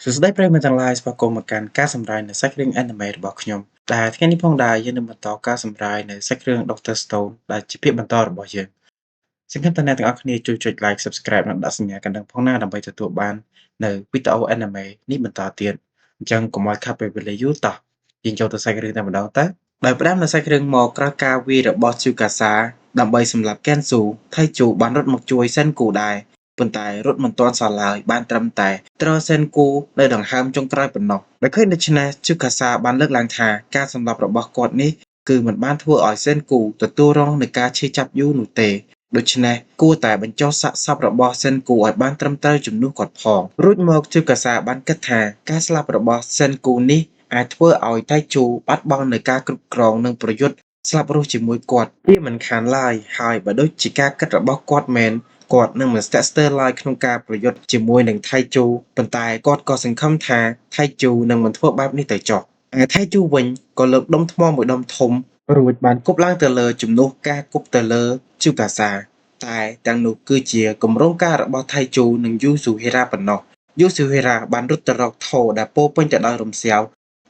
សួស្តីប្រិយមិត្តទាំងឡាយស្វាគមន៍មកកាន់ការសម្ដែងនៃសាច់រឿង Anime របស់ខ្ញុំដែលថ្ងៃនេះផងដែរយើងនឹងបន្តការសម្ដែងនៃសាច់រឿង Dr. Stone ដែលជាភាគបន្តរបស់យើងសង្ឃឹមថាអ្នកទាំងអស់គ្នាជួយចុច Like Subscribe និងដាក់សញ្ញាកណ្ដឹងផងណាដើម្បីទទួលបាននៅវីដេអូ Anime នេះបន្តទៀតអញ្ចឹងកុំឲ្យខាត់ពេលវេលាយូរតោះយើងចូលទៅសាច់រឿងតែម្ដងតើដោយផ្ដើមនៅសាច់រឿងមកក្រោយការវាយរបស់ Tsukasa ដើម្បីសម្លាប់ Kensu ថៃជូបានរត់មកជួយ Senku ដែរប៉ុន្តែរត់មិនទាន់សល់ឡើយបានត្រឹមតែត្រសេនគូនៅដង្ហើមចុងក្រោយប៉ុណ្ណោះដោយឃើញដូច្នេះជូកាសាបានលើកឡើងថាការសម្លាប់របស់គាត់នេះគឺមិនបានធ្វើឲ្យសេនគូទទួលរងនឹងការឈឺចាប់យូរនោះទេដូច្នេះគួរតែបញ្ចុះសាកសពរបស់សេនគូឲ្យបានត្រឹមត្រូវជំនួសគាត់ផងរួចមកជូកាសាបានគិតថាការស្លាប់របស់សេនគូនេះអាចធ្វើឲ្យតៃជូបាត់បង់នូវការគ្រប់គ្រងនិងប្រយុទ្ធស្លាប់រស់ជាមួយគាត់វាមិនខានឡើយហើយបើដូចជាការគិតរបស់គាត់មែនគាត់នឹងមិនស្ទាក់ស្ទើរឡើយក្នុងការប្រយុទ្ធជាមួយនឹងថៃជូប៉ុន្តែគាត់ក៏សង្ឃឹមថាថៃជូនឹងមិនធ្វើបែបនេះទៅចុះឯថៃជូវិញក៏លើកដុំថ្មមួយដុំធំរួចបានគប់ឡើងទៅលើជំនួសការគប់ទៅលើជូកាសាតែទាំងនោះគឺជាគម្រោងការរបស់ថៃជូនិងយូស៊ូហេរ៉ាប៉ុណ្ណោះយូស៊ូហេរ៉ាបានរត់ទៅរកថូដែលពោពេញទៅដោយរំសាវ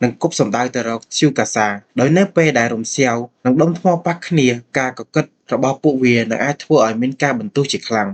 និងគប់សម្ដៅទៅរកជូកាសាដោយនៅពេលដែលរំសាវនិងដុំថ្មប៉ះគ្នាការកកិតរបស់ពួកវានឹងអាចធ្វើឲ្យមានការបន្ទុះជាខ្លាំង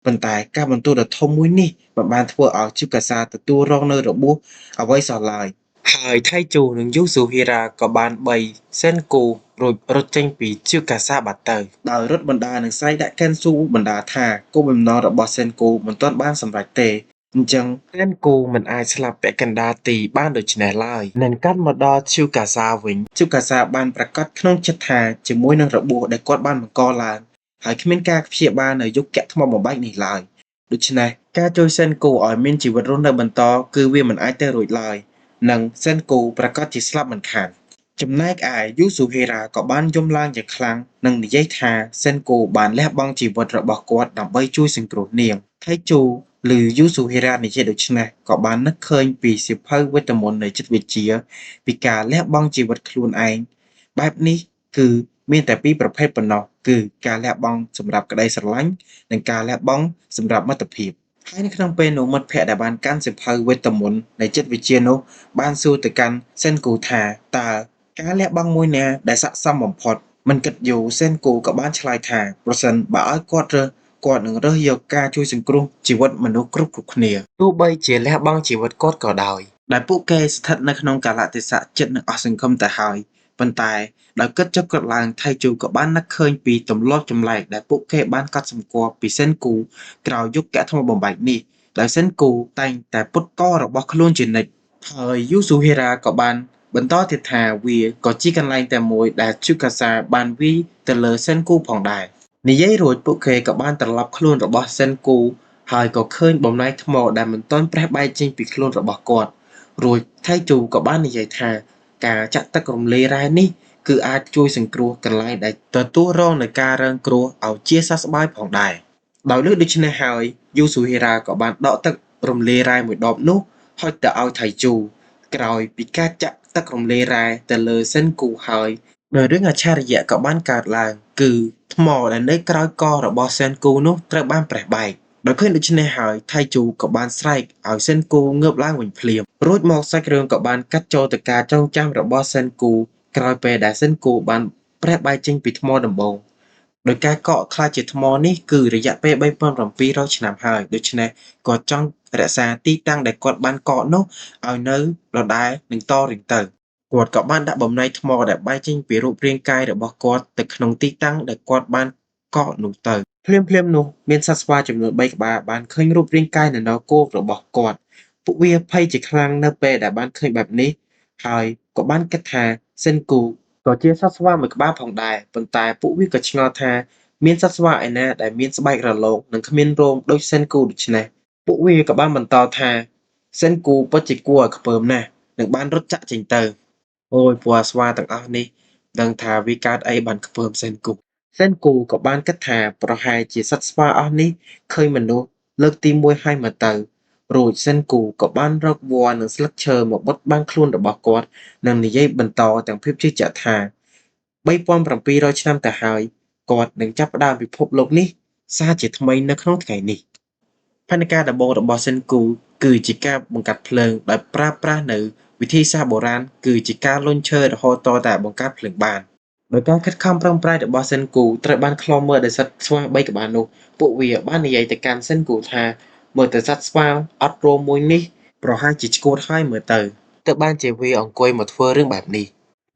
ប៉ុន្តែការបន្ទោសដ៏ធំមួយនេះមិនបានធ្វើឲ្យជូកាសាទទួលរងនូវរបួសអ្វីសោះឡើយហើយថៃជូនិងយូស៊ូហេរ៉ាក៏បានបីសេនគូរួចរត់ចេញពីជូកាសាបាត់ទៅដោយរត់បណ្ដានឹងស្រែកដាក់កេនស៊ូបណ្ដាថាគោលបំណងរបស់សេនគូមិនទាន់បានសម្រេចទេអញ្ចឹងសេនគូមិនអាចស្លាប់ពាក់កណ្ដាលទីបានដូច្នេះឡើយនឹងកាន់មកដល់ជូកាសាវិញជូកាសាបានប្រកាសក្នុងចិត្តថាជាមួយនឹងរបួសដែលគាត់បានបង្កឡើងហើយគ្មានការព្យាបាលនៅយុគថ្មបំបែកនេះឡើយដូច្នេះការជួយសេនគូឲ្យមានជីវិតរស់នៅបន្តគឺវាមិនអាចទៅរួចឡើយនិងសេនគូប្រកាសជាស្លាប់មិនខានចំណែកឯយូស៊ូហេរ៉ាក៏បានយំឡើងយ៉ាងខ្លាំងនិងនិយាយថាសេនគូបានលះបង់ជីវិតរបស់គាត់ដើម្បីជួយសង្គ្រោះនាងថៃជូឬយូស៊ូហេរ៉ានិយាយដូច្នេះក៏បាននឹកឃើញពីសៀវភៅវេទមន្តនៃចិត្តវិទ្យាពីការលះបង់ជីវិតខ្លួនឯងបែបនេះគឺមានតែពីរប្រភេទប៉ុណ្ណោះគឺការលះបង់សម្រាប់ក្តីស្រឡាញ់និងការលះបង់សម្រាប់មិត្តភាពហើយនៅក្នុងពេលនោះមិត្តភ័ក្តិដែលបានកាន់សៀវភៅវេទមន្តនៃចិត្តវិទ្យានោះបានសួរទៅកាន់សេនគូថាតើការលះបង់មួយណាដែលស័ក្តិសមបំផុតមិនគិតយូរសេនគូក៏បានឆ្លើយថាប្រសិនបើឲ្យគាត់រើសគាត់នឹងរើសយកការជួយសង្គ្រោះជីវិតមនុស្សគ្រប់គ្នាទោះបីជាលះបង់ជីវិតគាត់ក៏ដោយដែលពួកគេស្ថិតនៅក្នុងកាលៈទេសៈចិត្តនឹងអស់សង្ឃឹមទៅហើយប៉ុន្តែដោយគិតចុះគិតឡើងថៃជូក៏បាននឹកឃើញពីទម្លាប់ចម្លែកដែលពួកគេបានកត់សម្គាល់ពីសេនគូក្រោយយុគថ្មបំបែកនេះដោយសេនគូតែងតែពុតករបស់ខ្លួនជានិច្ចហើយយូស៊ូហេរ៉ាក៏បានបន្តទៀតថាវាក៏ជាកន្លែងតែមួយដែលជូកាសាបានវាយទៅលើសេនគូផងដែរនិយាយរួចពួកគេក៏បានត្រឡប់ខ្លួនរបស់សេនគូហើយក៏ឃើញបំណែកថ្មដែលមិនទាន់ប្រេះបែកចេញពីខ្លួនរបស់គាត់រួចថៃជូក៏បាននិយាយថាការចាក់ទឹករំលាយរ៉ែនេះគឺអាចជួយសង្គ្រោះកន្លែងដែលទទួលរងនឹងការរងគ្រោះឲ្យជាសះស្បើយផងដែរដោយលើកដូច្នេះហើយយូស៊ូហេរ៉ាក៏បានដកទឹករំលាយរ៉ែមួយដបនោះហុចទៅឲ្យថៃជូក្រោយពីការចាក់ទឹករំលាយរ៉ែទៅលើសេនគូហើយដោយរឿងអច្ឆរិយៈក៏បានកើតឡើងគឺថ្មដែលនៅក្រោយករបស់សេនគូនោះត្រូវបានប្រេះបែកដោយឃើញដូច្នេះហើយថៃជូក៏បានស្រែកឲ្យសេនគូងើបឡើងវិញភ្លាមរួចមកសាច់រឿងក៏បានកាត់ចូលទៅការចងចាំរបស់សេនគូក្រោយពេលដែលសេនគូបានប្រេះបែកចេញពីថ្មដំបូងដោយការកកខ្លាចជាថ្មនេះគឺរយៈពេល3700ឆ្នាំហើយដូច្នេះគាត់ចង់រក្សាទីតាំងដែលគាត់បានកកនោះឲ្យនៅដដែលនឹងតរៀងទៅគាត់ក៏បានដាក់បំណែកថ្មដែលបែកចេញពីរូបរាងកាយរបស់គាត់ទៅក្នុងទីតាំងដែលគាត់បានកកនោះទៅភ្លាមនោះមានសត្វស្វាចំនួន3ក្បាលបានឃើញរូបរាងកាយនរគោរបស់គាត់ពួកវាភ័យជាខ្លាំងនៅពេលដែលបានឃើញបែបនេះហើយក៏បានគិតថាសិនគូក៏ជាសត្វស្វាមួយក្បាលផងដែរប៉ុន្តែពួកវាក៏ឆ្ងល់ថាមានសត្វស្វាឯណាដែលមានស្បែករលោងនិងគ្មានរោមដូចសិនគូដូច្នេះពួកវាក៏បានបន្តថាសិនគូពិតជាគួរឲ្យខ្ពើមណាស់នឹងបានរត់ចាក់ចេញទៅអូយពួកអាស្វាទាំងអស់នេះដឹងថាវាកើតអីបានខ្ពើមសិនគូសិនគូក៏បានគិតថាប្រហែលជាសត្វស្វាអស់នេះឃើញមនុស្សលើកទី1ហើយមកទៅរួចសិនគូក៏បានរកវល្លិ៍និងស្លឹកឈើមកបិទបាំងខ្លួនរបស់គាត់និងនិយាយបន្តទាំងភាពជឿជាក់ថា3700ឆ្នាំទៅហើយគាត់នឹងចាប់ផ្ដើមពិភពលោកនេះសារជាថ្មីនៅក្នុងថ្ងៃនេះ ផែនការដំបូងរបស់សិនគូគឺជាការបង្កាត់ភ្លើងដោយប្រើប្រាស់នូវវិធីសាស្ត្របុរាណគឺជាការលុញឈើរហូតទាល់តែបង្កើតភ្លើងបានដោយការខិតខំប្រឹងប្រែងរបស់សិនគូត្រូវបានឃ្លាំមើលដោយសត្វស្វា3ក្បាលនោះពួកវាបាននិយាយទៅកាន់សិនគូថាមើលទៅសត្វស្វាអត់រោមមួយនេះប្រហែលជាឆ្កួតហើយមើលទៅបានជាវាអង្គុយមកធ្វើរឿងបែបនេះ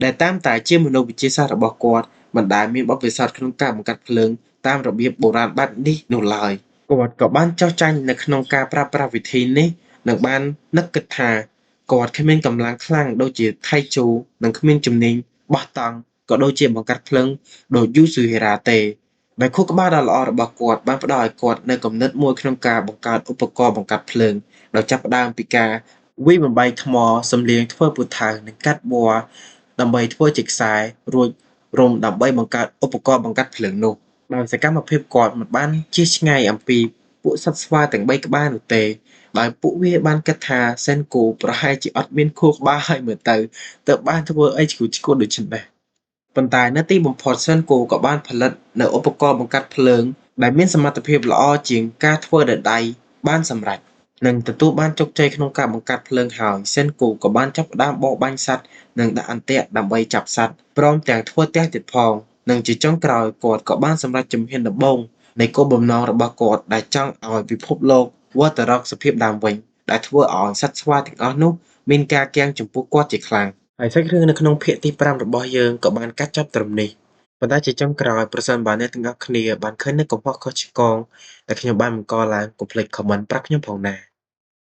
ដែលតាមតែជាមនោវិជ្ជាសាស្ត្ររបស់គាត់មិនដែលមានបទពិសោធន៍ក្នុងការបង្កាត់ភ្លើងតាមរបៀបបុរាណបែបនេះនោះឡើយគាត់ក៏បានចោទចាញ់នៅក្នុងការប្រើប្រាស់វិធីនេះនិងបាននឹកគិតថាគាត់គ្មានកម្លាំងខ្លាំងដូចជាថៃជូនិងគ្មានជំនាញបោះតង់ក៏ដូចជាបង្កាត់ភ្លើងដូចយូស៊ូហេរ៉ាទេដែលខួរក្បាលដ៏ល្អរបស់គាត់បានផ្ដល់ឲ្យគាត់នូវគំនិតមួយក្នុងការបង្កើតឧបករណ៍បង្កាត់ភ្លើងដោយចាប់ផ្ដើមពីការវាយបំបែកថ្មសំលៀងធ្វើពូថៅនិងកាត់វល្លិដើម្បីធ្វើជាខ្សែរួចរុំដើម្បីបង្កើតឧបករណ៍បង្កាត់ភ្លើងនោះដោយសកម្មភាពគាត់មិនបានជៀសឆ្ងាយអំពីពួកសត្វស្វាទាំង3ក្បាលនោះទេដោយពួកវាបានគិតថាសេនគូប្រហែលជាអត់មានខួរក្បាលហើយមើលទៅបានធ្វើអីឆ្កួតដូចនេះប៉ុន្តែនៅទីបំផុតសិនគូក៏បានផលិតនៅឧបករណ៍បង្កាត់ភ្លើងដែលមានសមត្ថភាពល្អជាងការធ្វើដោយដៃបានសម្រេចនិងទទួលបានជោគជ័យក្នុងការបង្កាត់ភ្លើងហើយសិនគូក៏បានចាប់ផ្ដើមបរបាញ់សត្វនិងដាក់អន្ទាក់ដើម្បីចាប់សត្វព្រមទាំងធ្វើផ្ទះទៀតផងនិងជាចុងក្រោយគាត់ក៏បានសម្រេចជំហានដំបូងនៃគោលបំណងរបស់គាត់ដែលចង់ឲ្យពិភពលោកវិលទៅរកសភាពដើមវិញដែលធ្វើឲ្យសត្វស្វាទាំងអស់នោះមានការគាំងចំពោះគាត់ជាខ្លាំងហើយសាច់រឿងនៅក្នុងភាគទី5របស់យើងក៏បានកាត់ចប់ត្រឹមនេះប៉ុន្តែជាចុងក្រោយប្រសិនបើអ្នកទាំងអស់គ្នាបានឃើញនៅកំហុសខុសឆ្គងដែលខ្ញុំបានបង្កឡើងកុំភ្លេច comment ប្រាប់ខ្ញុំផងណា